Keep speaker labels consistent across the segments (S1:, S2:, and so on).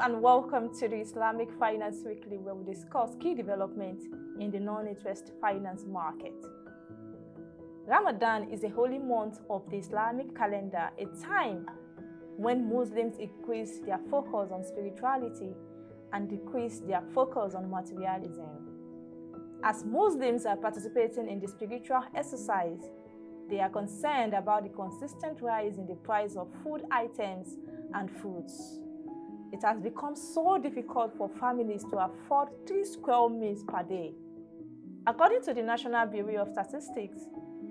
S1: and welcome to the Islamic Finance Weekly, where we discuss key developments in the non-interest finance market. Ramadan is a holy month of the Islamic calendar, a time when Muslims increase their focus on spirituality and decrease their focus on materialism. As Muslims are participating in the spiritual exercise, they are concerned about the consistent rise in the price of food items and fruits. It has become so difficult for families to afford 3 square meals per day. According to the National Bureau of Statistics,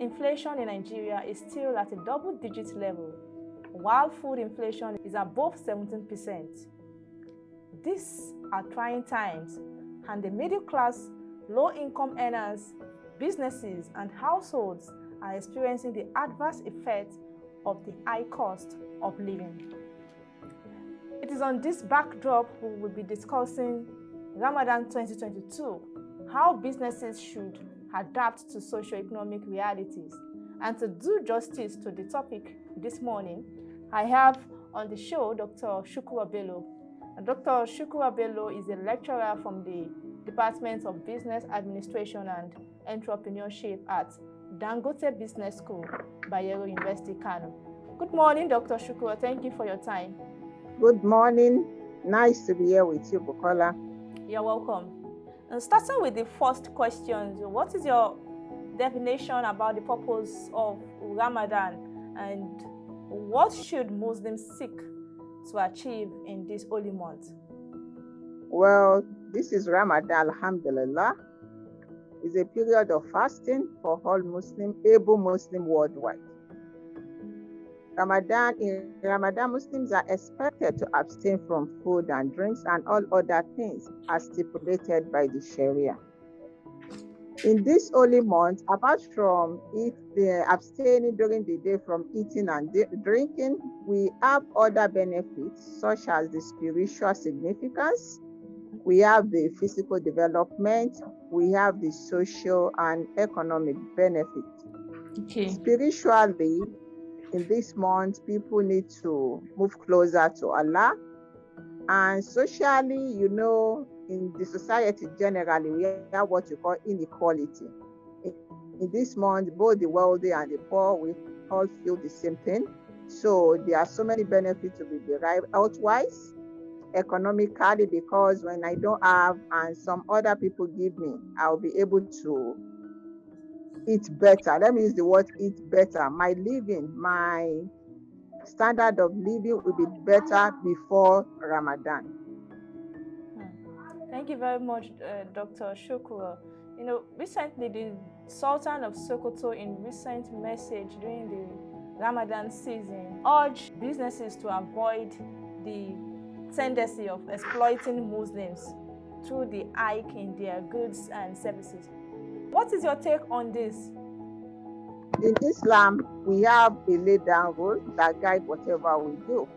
S1: inflation in Nigeria is still at a double-digit level, while food inflation is above 17%. These are trying times, and the middle class, low-income earners, businesses, and households are experiencing the adverse effects of the high cost of living. It is on this backdrop we will be discussing Ramadan 2022, how businesses should adapt to socio-economic realities. And to do justice to the topic this morning, I have on the show Dr. Bello. Dr. Bello is a lecturer from the Department of Business Administration and Entrepreneurship at Dangote Business School, Bayero University, Kano. Good morning, Dr. Shukurat. Thank you for your time.
S2: Good morning. Nice to be here with you, Bukola.
S1: You're welcome. And starting with the first question, what is your definition about the purpose of Ramadan, and what should Muslims seek to achieve in this holy month?
S2: Well, this is Ramadan, alhamdulillah. It's a period of fasting for all able Muslims worldwide. In Ramadan, Muslims are expected to abstain from food and drinks and all other things as stipulated by the shariah. In this holy month, apart from abstaining during the day from eating and drinking, we have other benefits such as the spiritual significance, we have the physical development, we have the social and economic benefits.
S1: Okay.
S2: Spiritually, in this month, people need to move closer to Allah. And socially, in the society generally, we have what you call inequality. In this month, both the wealthy and the poor, we all feel the same thing. So there are so many benefits to be derived outwise, economically, because when I don't have and some other people give me, I'll be able to eat better. Let me use the word eat better. My standard of living will be better before Ramadan.
S1: Thank you very much, Dr. Shukura. Recently the Sultan of Sokoto, in recent message during the Ramadan season, urged businesses to avoid the tendency of exploiting Muslims through the hike in their goods and services. What is your take on this?
S2: In Islam, we have a laid down rule that guide whatever we do.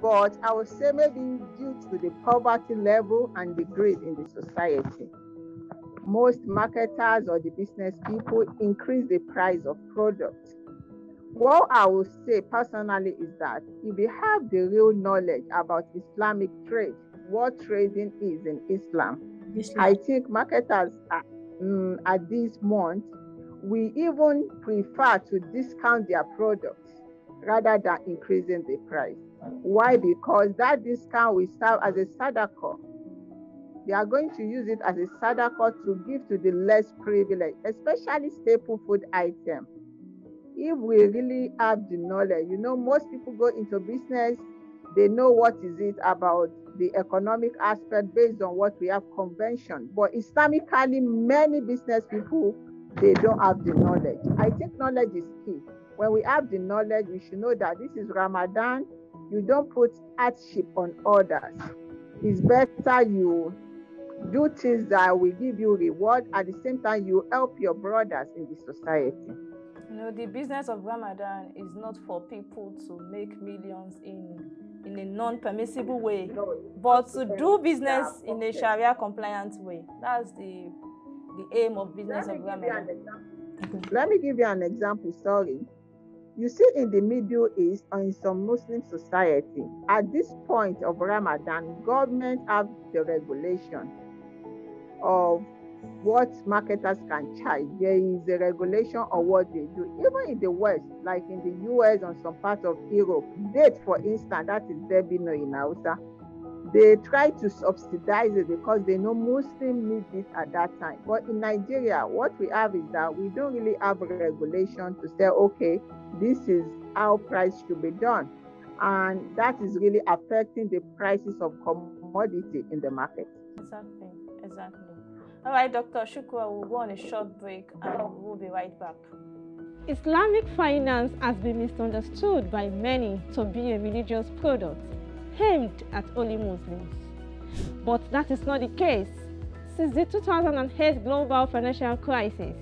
S2: But I would say maybe due to the poverty level and the greed in the society, most marketers or the business people increase the price of products. What I would say personally is that if you have the real knowledge about Islamic trade, what trading is in Islam, I think marketers at this month, we even prefer to discount their products rather than increasing the price. Why? Because that discount will serve as a sadaqah. They are going to use it as a sadaqah to give to the less privileged, especially staple food items. If we really have the knowledge, most people go into business, they know what is it about the economic aspect based on what we have convention. But Islamically, many business people, they don't have the knowledge. I think knowledge is key. When we have the knowledge, we should know that this is Ramadan. You don't put hardship on others. It's better you do things that will give you reward. At the same time, you help your brothers in the society.
S1: The business of Ramadan is not for people to make millions in a non-permissible way, but to do business in a shariah compliant way. That's the aim of business of Ramadan.
S2: Let me give you an example. Sorry. You see, in the Middle East or in some Muslim society, at this point of Ramadan, government have the regulation of what marketers can charge. There is a regulation on what they do. Even in the West, like in the US and some parts of Europe, date, for instance, that is Debino in Hausa, they try to subsidize it because they know Muslims need it at that time. But in Nigeria, what we have is that we don't really have a regulation to say, okay, this is how price should be done. And that is really affecting the prices of commodity in the market.
S1: Exactly, exactly. All right, Dr. Shukurat, we'll go on a short break and we'll be right back.
S3: Islamic finance has been misunderstood by many to be a religious product aimed at only Muslims. But that is not the case. Since the 2008 global financial crisis,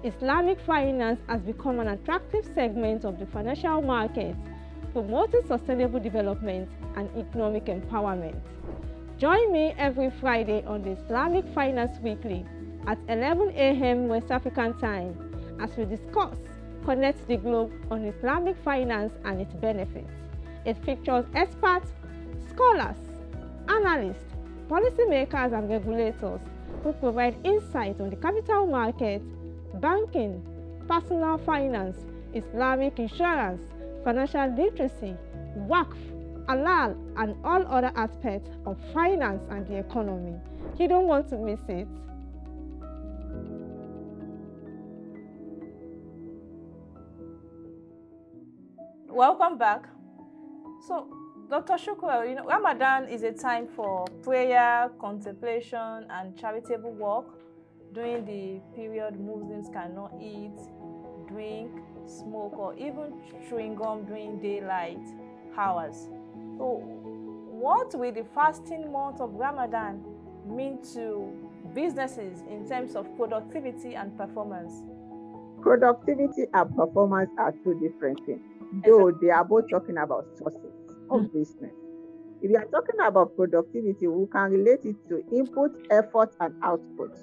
S3: Islamic finance has become an attractive segment of the financial market, promoting sustainable development and economic empowerment. Join me every Friday on the Islamic Finance Weekly at 11 a.m. West African time as we discuss Connect the Globe on Islamic finance and its benefits. It features experts, scholars, analysts, policymakers, and regulators who provide insight on the capital market, banking, personal finance, Islamic insurance, financial literacy, waqf, halal, and all other aspects of finance and the economy. You don't want to miss it.
S1: Welcome back. So, Dr. Shukurat, Ramadan is a time for prayer, contemplation, and charitable work. During the period, Muslims cannot eat, drink, smoke, or even chewing gum during daylight hours. So, what will the fasting month of Ramadan mean to businesses in terms of productivity and performance?
S2: Productivity and performance are two different things, though they are both talking about sources of business. If you are talking about productivity, we can relate it to input, effort, and output.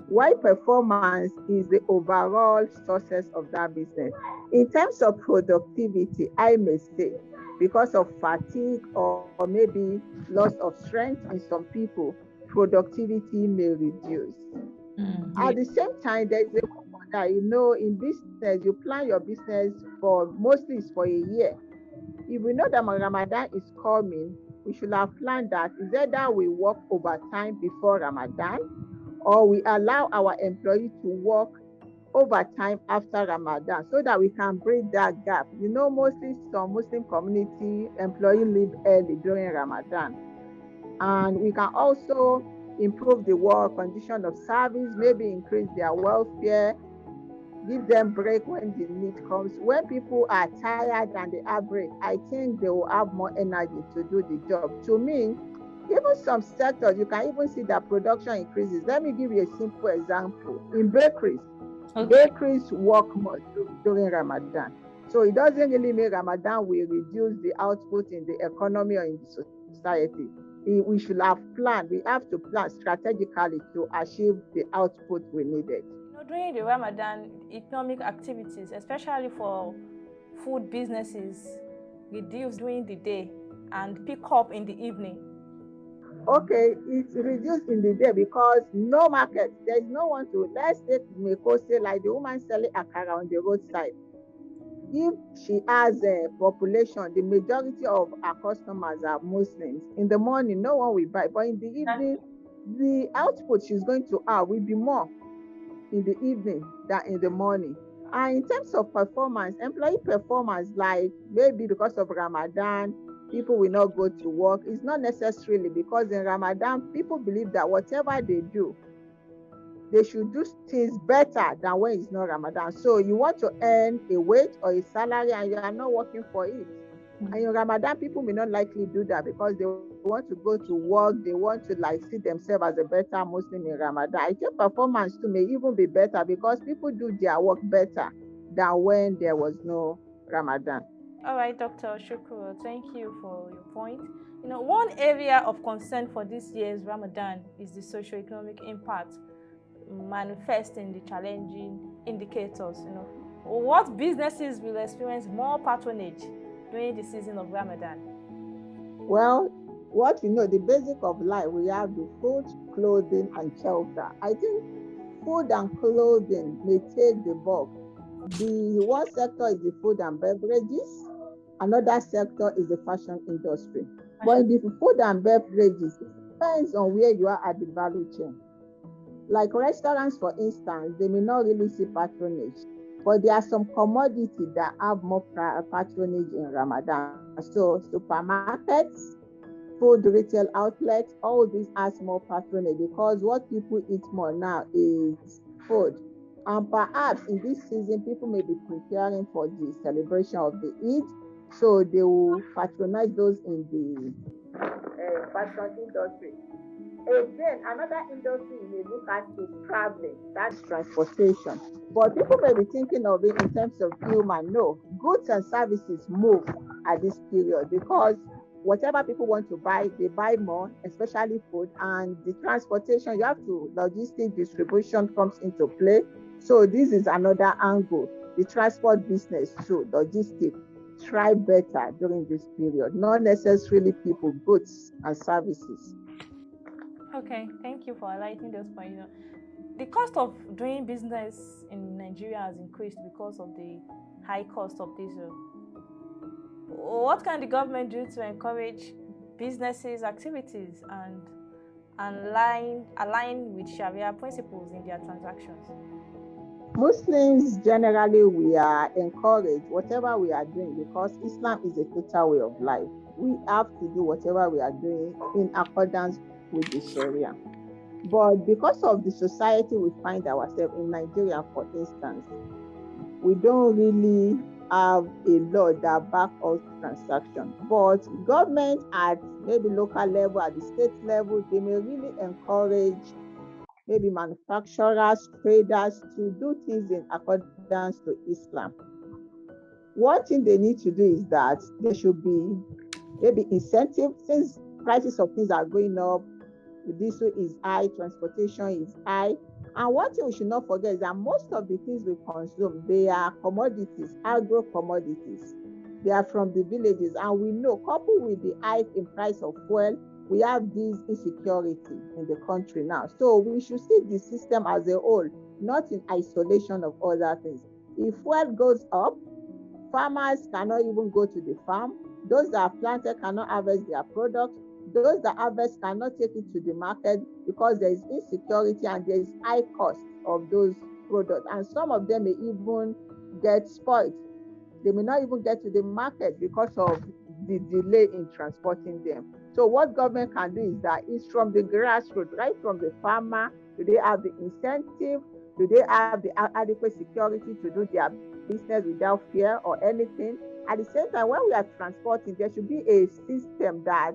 S2: While performance is the overall success of that business. In terms of productivity, I may say, because of fatigue or maybe loss of strength in some people, productivity may reduce. At the same time, there is a that in business, you plan your business for mostly it's for a year. If we know that Ramadan is coming, we should have planned that is either we work overtime before Ramadan or we allow our employees to work overtime after Ramadan so that we can bridge that gap. Mostly some Muslim community employees leave early during Ramadan. And we can also improve the work condition of service, maybe increase their welfare, give them break when the need comes. When people are tired and they have break, I think they will have more energy to do the job. To me, even some sectors, you can even see that production increases. Let me give you a simple example. In bakeries, bakeries work more during Ramadan. So it doesn't really mean Ramadan will reduce the output in the economy or in the society. We should have planned. We have to plan strategically to achieve the output we needed.
S1: During the Ramadan, economic activities, especially for food businesses, reduce during the day and pick up in the evening.
S2: Okay, it's reduced in the day because no market, there's no one to, let's take Meko, say like the woman selling akara on the roadside. If she has a population, the majority of her customers are Muslims. In the morning, no one will buy, but in the evening, the output she's going to have will be more in the evening than in the morning. And in terms of performance, employee performance, like maybe because of Ramadan, people will not go to work. It's not necessarily because in Ramadan, people believe that whatever they do, they should do things better than when it's not Ramadan. So you want to earn a wage or a salary and you are not working for it. And in Ramadan, people may not likely do that because they want to go to work. They want to see themselves as a better Muslim in Ramadan. I think performance too may even be better because people do their work better than when there was no Ramadan.
S1: All right, Dr. Shukurat, thank you for your point. One area of concern for this year's Ramadan is the socio-economic impact manifest in the challenging indicators. what businesses will experience more patronage during the season of Ramadan?
S2: Well, what you know, the basic of life, we have the food, clothing, and shelter. I think food and clothing may take the bulk. The one sector is the food and beverages. Another sector is the fashion industry. But in the food and beverages, it depends on where you are at the value chain. Like restaurants, for instance, they may not really see patronage, but there are some commodities that have more patronage in Ramadan. So supermarkets, food retail outlets, all these has more patronage because what people eat more now is food. And perhaps in this season, people may be preparing for the celebration of the Eid, so they will patronize those in the fashion industry. Again, another industry you may look at is traveling, that's transportation. But people may be thinking of it in terms of human. No, goods and services move at this period because whatever people want to buy, they buy more, especially food. And the transportation, you have to, logistic distribution comes into play. So this is another angle. The transport business too, logistic, try better during this period, not necessarily people, goods and services.
S1: Okay, thank you for highlighting those points. The cost of doing business in Nigeria has increased because of the high cost of diesel. What can the government do to encourage businesses' activities and align with Sharia principles in their transactions?
S2: Muslims generally, we are encouraged whatever we are doing because Islam is a total way of life. We have to do whatever we are doing in accordance with the Sharia. But because of the society we find ourselves in Nigeria, for instance, we don't really have a law that backs us transactions. But government at maybe local level, at the state level, they may really encourage maybe manufacturers, traders to do things in accordance to Islam. One thing they need to do is that there should be maybe incentive, since prices of things are going up, the diesel is high, transportation is high. And one thing we should not forget is that most of the things we consume, they are commodities, agro commodities. They are from the villages. And we know, coupled with the hike in price of fuel, we have this insecurity in the country now. So we should see the system as a whole, not in isolation of other things. If fuel goes up, farmers cannot even go to the farm. Those that are planted cannot harvest their products. Those that harvest cannot take it to the market because there is insecurity and there is high cost of those products. And some of them may even get spoiled. They may not even get to the market because of the delay in transporting them. So what government can do is that it's from the grassroots, right from the farmer. Do they have the incentive? Do they have the adequate security to do their business without fear or anything? At the same time, when we are transporting, there should be a system that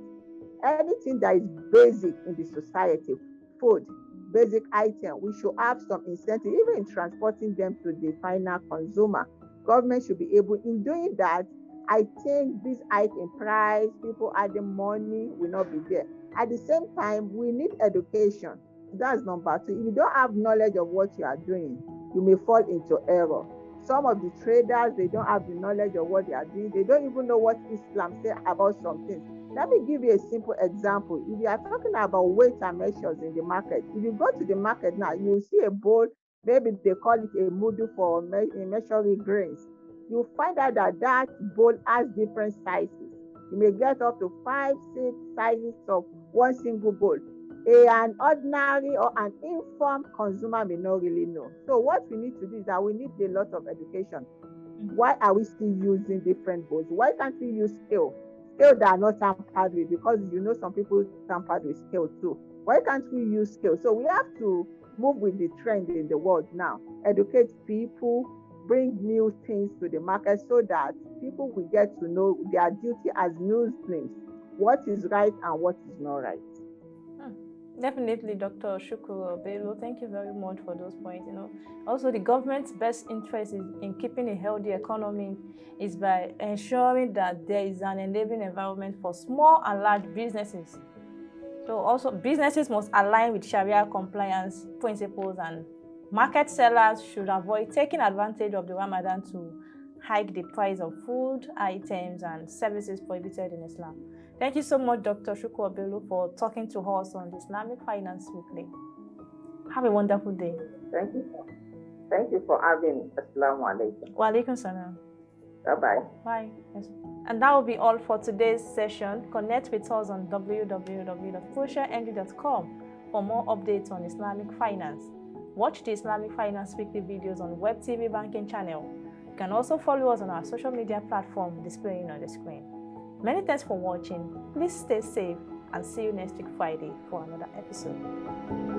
S2: anything that is basic in the society, food, basic item, we should have some incentive, even in transporting them to the final consumer. Government should be able, in doing that, I think this hike in price, people adding money will not be there. At the same time, we need education. That's number two. If you don't have knowledge of what you are doing, you may fall into error. Some of the traders, they don't have the knowledge of what they are doing. They don't even know what Islam says about some things. Let me give you a simple example. If you are talking about weight and measures in the market, if you go to the market now, you will see a bowl, maybe they call it a mudu for measuring grains. You'll find out that that bowl has different sizes. You may get up to 5, 6 sizes of one single bowl. An ordinary or an informed consumer may not really know. So what we need to do is that we need a lot of education. Why are we still using different bowls? Why can't we use scale? Scale that are not tampered with, because you know some people tampered with scale too. Why can't we use scale? So we have to move with the trend in the world now. Educate people, bring new things to the market so that people will get to know their duty as Muslims, what is right and what is not right.
S1: Definitely, Dr. Shukurat, Bello, thank you very much for those points. Also the government's best interest is in keeping a healthy economy is by ensuring that there is an enabling environment for small and large businesses. So also businesses must align with Sharia compliance principles and Market sellers should avoid taking advantage of the Ramadan to hike the price of food, items, and services prohibited in Islam. Thank you so much, Dr. Shukurat Bello, for talking to us on the Islamic Finance Weekly. Have a wonderful day.
S2: Thank you. Thank you for having me. Assalamu alaikum.
S1: Wa alaikum salam.
S2: Bye-bye.
S1: Bye. Yes. And that will be all for today's session. Connect with us on www.socialng.com for more updates on Islamic finance. Watch the Islamic Finance Weekly videos on Web TV Banking channel. You can also follow us on our social media platform displaying on the screen. Many thanks for watching. Please stay safe and see you next week Friday for another episode.